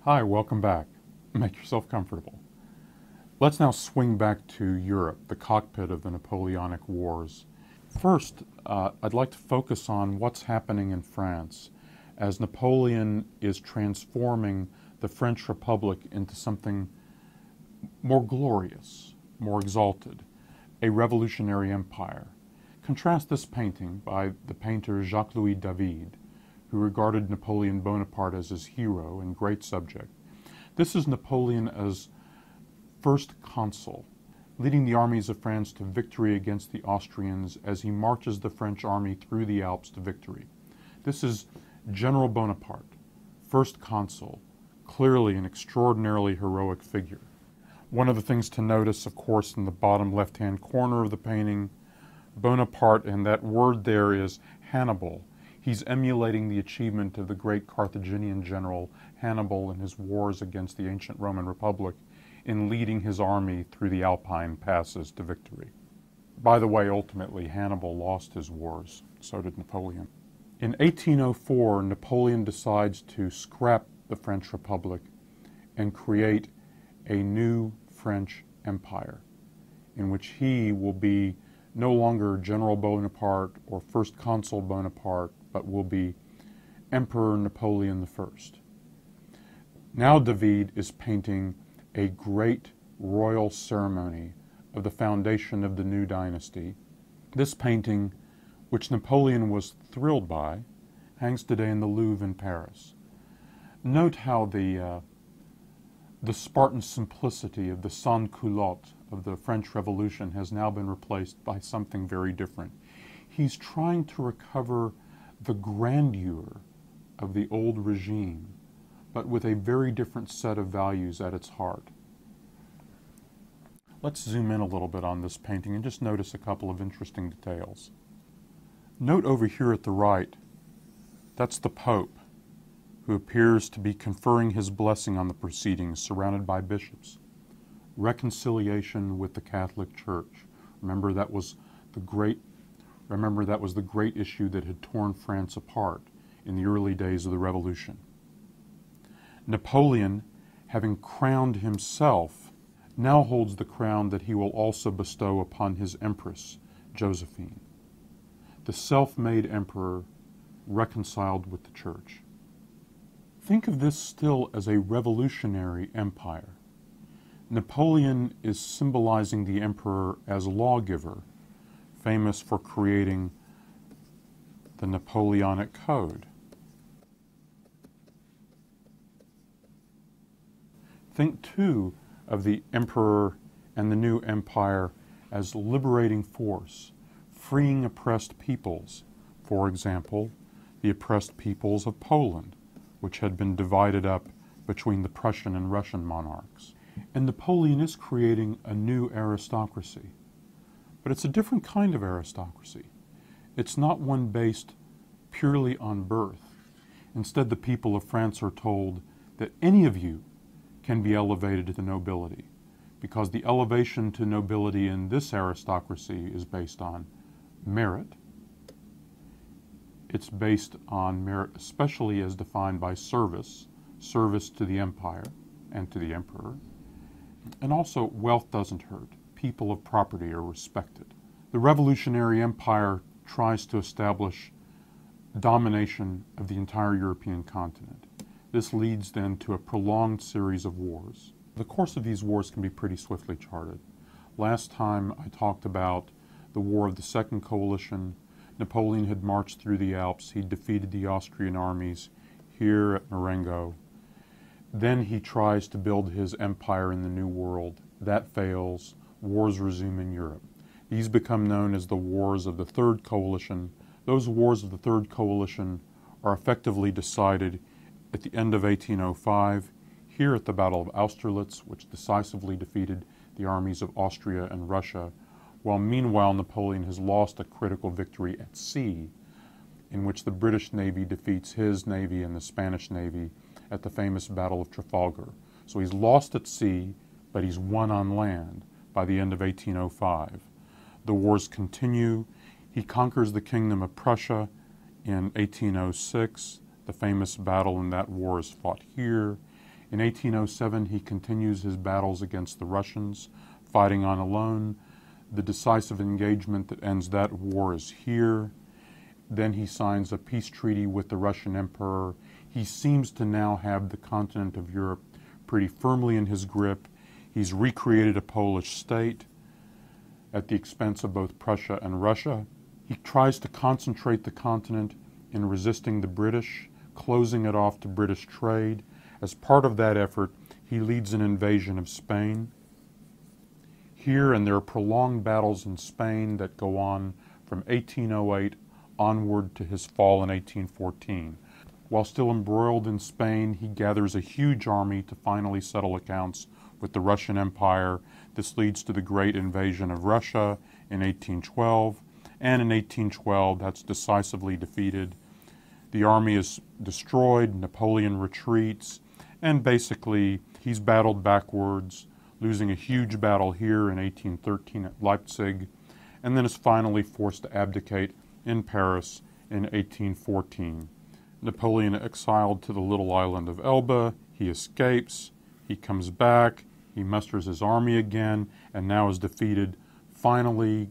Hi, welcome back. Make yourself comfortable. Let's now swing back to Europe, the cockpit of the Napoleonic Wars. First, I'd like to focus on what's happening in France as Napoleon is transforming the French Republic into something more glorious, more exalted, a revolutionary empire. Contrast this painting by the painter Jacques-Louis David, who regarded Napoleon Bonaparte as his hero and great subject. This is Napoleon as first consul, leading the armies of France to victory against the Austrians as he marches the French army through the Alps to victory. This is General Bonaparte, first consul, clearly an extraordinarily heroic figure. One of the things to notice, of course, in the bottom left-hand corner of the painting, Bonaparte, and that word there is Hannibal. He's emulating the achievement of the great Carthaginian general Hannibal in his wars against the ancient Roman Republic in leading his army through the Alpine passes to victory. By the way, ultimately, Hannibal lost his wars. So did Napoleon. In 1804, Napoleon decides to scrap the French Republic and create a new French empire in which he will be no longer General Bonaparte or First Consul Bonaparte, but will be Emperor Napoleon I. Now David is painting a great royal ceremony of the foundation of the new dynasty. This painting, which Napoleon was thrilled by, hangs today in the Louvre in Paris. Note how the Spartan simplicity of the sans-culotte of the French Revolution has now been replaced by something very different. He's trying to recover the grandeur of the old regime, but with a very different set of values at its heart. Let's zoom in a little bit on this painting and just notice a couple of interesting details. Note over here at the right, that's the Pope, who appears to be conferring his blessing on the proceedings, surrounded by bishops. Reconciliation with the Catholic Church. Remember that was the great issue that had torn France apart in the early days of the Revolution. Napoleon, having crowned himself, now holds the crown that he will also bestow upon his empress, Josephine, the self-made emperor reconciled with the Church. Think of this still as a revolutionary empire. Napoleon is symbolizing the emperor as lawgiver, famous for creating the Napoleonic Code. Think, too, of the emperor and the new empire as liberating force, freeing oppressed peoples. For example, the oppressed peoples of Poland, which had been divided up between the Prussian and Russian monarchs. And Napoleon is creating a new aristocracy. But it's a different kind of aristocracy. It's not one based purely on birth. Instead, the people of France are told that any of you can be elevated to nobility, because the elevation to nobility in this aristocracy is based on merit. It's based on merit, especially as defined by service to the empire and to the emperor. And also, wealth doesn't hurt. People of property are respected. The revolutionary empire tries to establish domination of the entire European continent. This leads then to a prolonged series of wars. The course of these wars can be pretty swiftly charted. Last time I talked about the War of the Second Coalition. Napoleon had marched through the Alps. He defeated the Austrian armies here at Marengo. Then he tries to build his empire in the New World. That fails. Wars resume in Europe. These become known as the Wars of the Third Coalition. Those Wars of the Third Coalition are effectively decided at the end of 1805, here at the Battle of Austerlitz, which decisively defeated the armies of Austria and Russia, while meanwhile Napoleon has lost a critical victory at sea, in which the British Navy defeats his navy and the Spanish Navy at the famous Battle of Trafalgar. So he's lost at sea, but he's won on land by the end of 1805. The wars continue. He conquers the Kingdom of Prussia in 1806. The famous battle in that war is fought here. In 1807, he continues his battles against the Russians, fighting on alone. The decisive engagement that ends that war is here. Then he signs a peace treaty with the Russian Emperor. He seems to now have the continent of Europe pretty firmly in his grip. He's recreated a Polish state at the expense of both Prussia and Russia. He tries to concentrate the continent in resisting the British, closing it off to British trade. As part of that effort, he leads an invasion of Spain. Here, and there are prolonged battles in Spain that go on from 1808 onward to his fall in 1814. While still embroiled in Spain, he gathers a huge army to finally settle accounts with the Russian Empire. This leads to the great invasion of Russia in 1812, and in 1812 that's decisively defeated. The army is destroyed, Napoleon retreats, and basically he's battled backwards, losing a huge battle here in 1813 at Leipzig, and then is finally forced to abdicate in Paris in 1814. Napoleon exiled to the little island of Elba. He escapes, he comes back, he musters his army again, and now is defeated finally,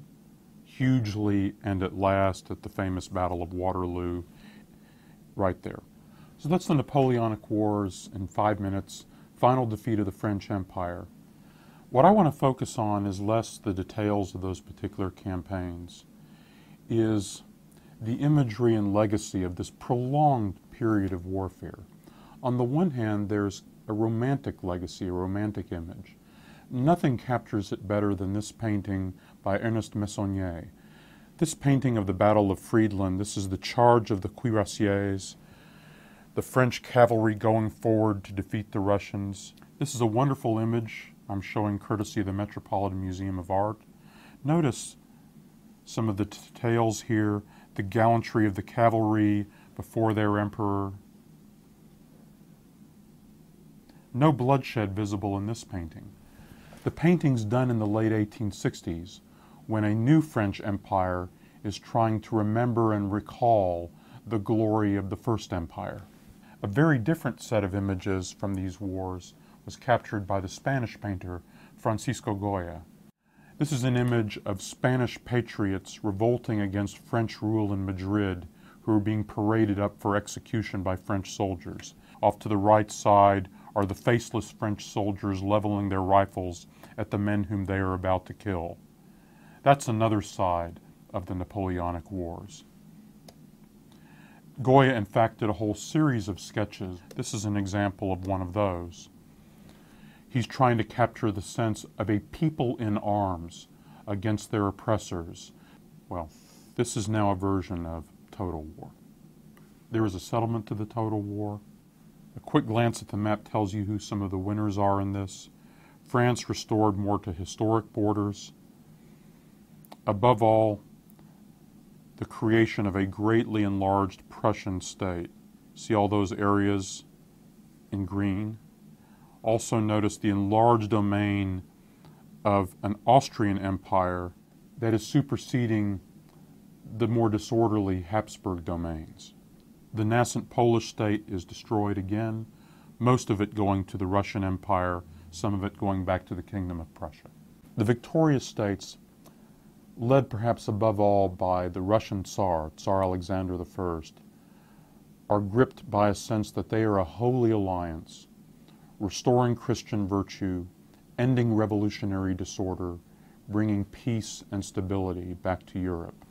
hugely, and at last at the famous Battle of Waterloo right there. So that's the Napoleonic Wars in 5 minutes, final defeat of the French Empire. What I want to focus on is less the details of those particular campaigns, is the imagery and legacy of this prolonged period of warfare. On the one hand, there's a romantic legacy, a romantic image. Nothing captures it better than this painting by Ernest Meissonier. This painting of the Battle of Friedland, this is the charge of the cuirassiers, the French cavalry going forward to defeat the Russians. This is a wonderful image I'm showing courtesy of the Metropolitan Museum of Art. Notice some of the details here, the gallantry of the cavalry before their emperor. No bloodshed visible in this painting. The painting's done in the late 1860s, when a new French empire is trying to remember and recall the glory of the First Empire. A very different set of images from these wars was captured by the Spanish painter Francisco Goya. This is an image of Spanish patriots revolting against French rule in Madrid, who are being paraded up for execution by French soldiers. Off to the right side are the faceless French soldiers leveling their rifles at the men whom they are about to kill. That's another side of the Napoleonic Wars. Goya, in fact, did a whole series of sketches. This is an example of one of those. He's trying to capture the sense of a people in arms against their oppressors. Well, this is now a version of Total War. There is a settlement to the Total War. A quick glance at the map tells you who some of the winners are in this. France restored more to historic borders. Above all, the creation of a greatly enlarged Prussian state. See all those areas in green? Also notice the enlarged domain of an Austrian empire that is superseding the more disorderly Habsburg domains. The nascent Polish state is destroyed again, most of it going to the Russian Empire, some of it going back to the Kingdom of Prussia. The victorious states, led perhaps above all by the Russian Tsar, Tsar Alexander I, are gripped by a sense that they are a holy alliance, restoring Christian virtue, ending revolutionary disorder, bringing peace and stability back to Europe.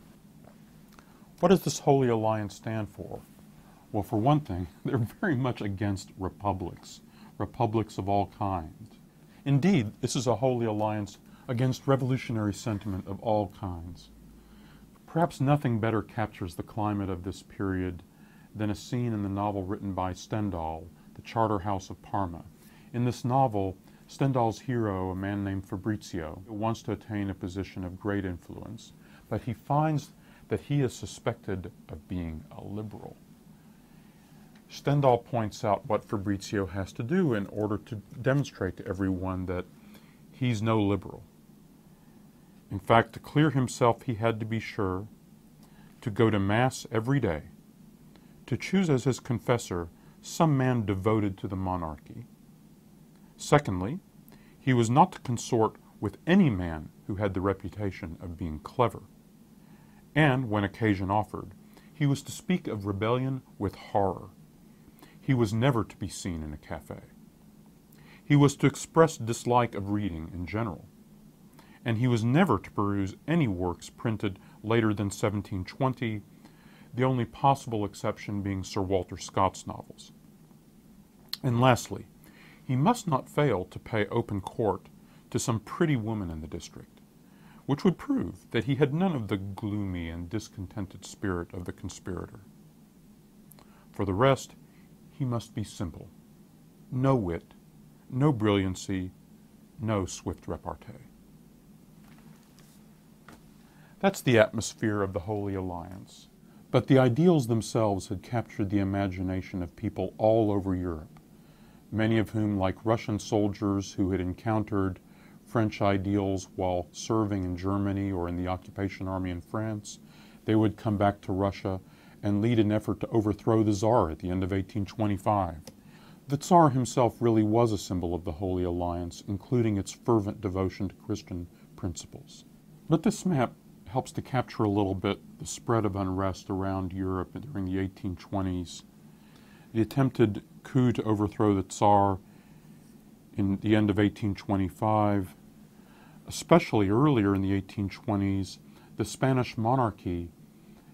What does this holy alliance stand for? Well, for one thing, they're very much against republics, republics of all kinds. Indeed, this is a holy alliance against revolutionary sentiment of all kinds. Perhaps nothing better captures the climate of this period than a scene in the novel written by Stendhal, The Charterhouse of Parma. In this novel, Stendhal's hero, a man named Fabrizio, wants to attain a position of great influence, but he finds that he is suspected of being a liberal. Stendhal points out what Fabrizio has to do in order to demonstrate to everyone that he's no liberal. In fact, to clear himself, he had to be sure to go to Mass every day, to choose as his confessor some man devoted to the monarchy, Secondly, he was not to consort with any man who had the reputation of being clever. And, when occasion offered, he was to speak of rebellion with horror. He was never to be seen in a cafe. He was to express dislike of reading in general. And he was never to peruse any works printed later than 1720, the only possible exception being Sir Walter Scott's novels. And lastly, he must not fail to pay open court to some pretty woman in the district, which would prove that he had none of the gloomy and discontented spirit of the conspirator. For the rest, he must be simple. No wit, no brilliancy, no swift repartee. That's the atmosphere of the Holy Alliance. But the ideals themselves had captured the imagination of people all over Europe, many of whom, like Russian soldiers who had encountered French ideals while serving in Germany or in the occupation army in France, they would come back to Russia and lead an effort to overthrow the Tsar at the end of 1825. The Tsar himself really was a symbol of the Holy Alliance, including its fervent devotion to Christian principles. But this map helps to capture a little bit the spread of unrest around Europe during the 1820s. The attempted coup to overthrow the Tsar in the end of 1825, especially earlier in the 1820s, the Spanish monarchy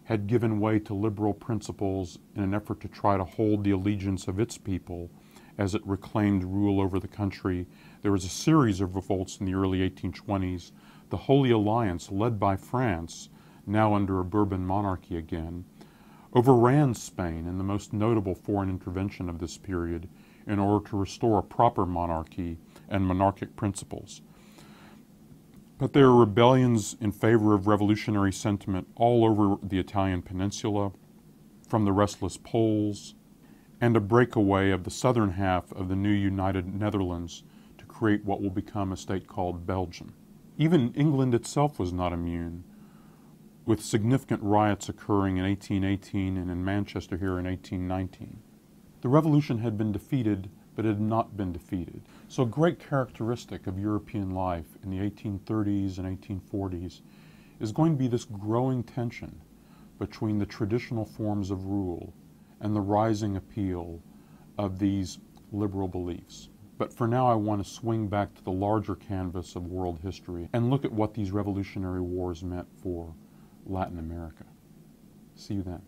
had given way to liberal principles in an effort to try to hold the allegiance of its people as it reclaimed rule over the country. There was a series of revolts in the early 1820s. The Holy Alliance, led by France, now under a Bourbon monarchy again, overran Spain in the most notable foreign intervention of this period in order to restore a proper monarchy and monarchic principles. But there are rebellions in favor of revolutionary sentiment all over the Italian peninsula, from the restless Poles, and a breakaway of the southern half of the new united Netherlands to create what will become a state called Belgium. Even England itself was not immune, with significant riots occurring in 1818 and in Manchester here in 1819. The revolution had been defeated, but it had not been defeated. So a great characteristic of European life in the 1830s and 1840s is going to be this growing tension between the traditional forms of rule and the rising appeal of these liberal beliefs. But for now, I want to swing back to the larger canvas of world history and look at what these revolutionary wars meant for Latin America. See you then.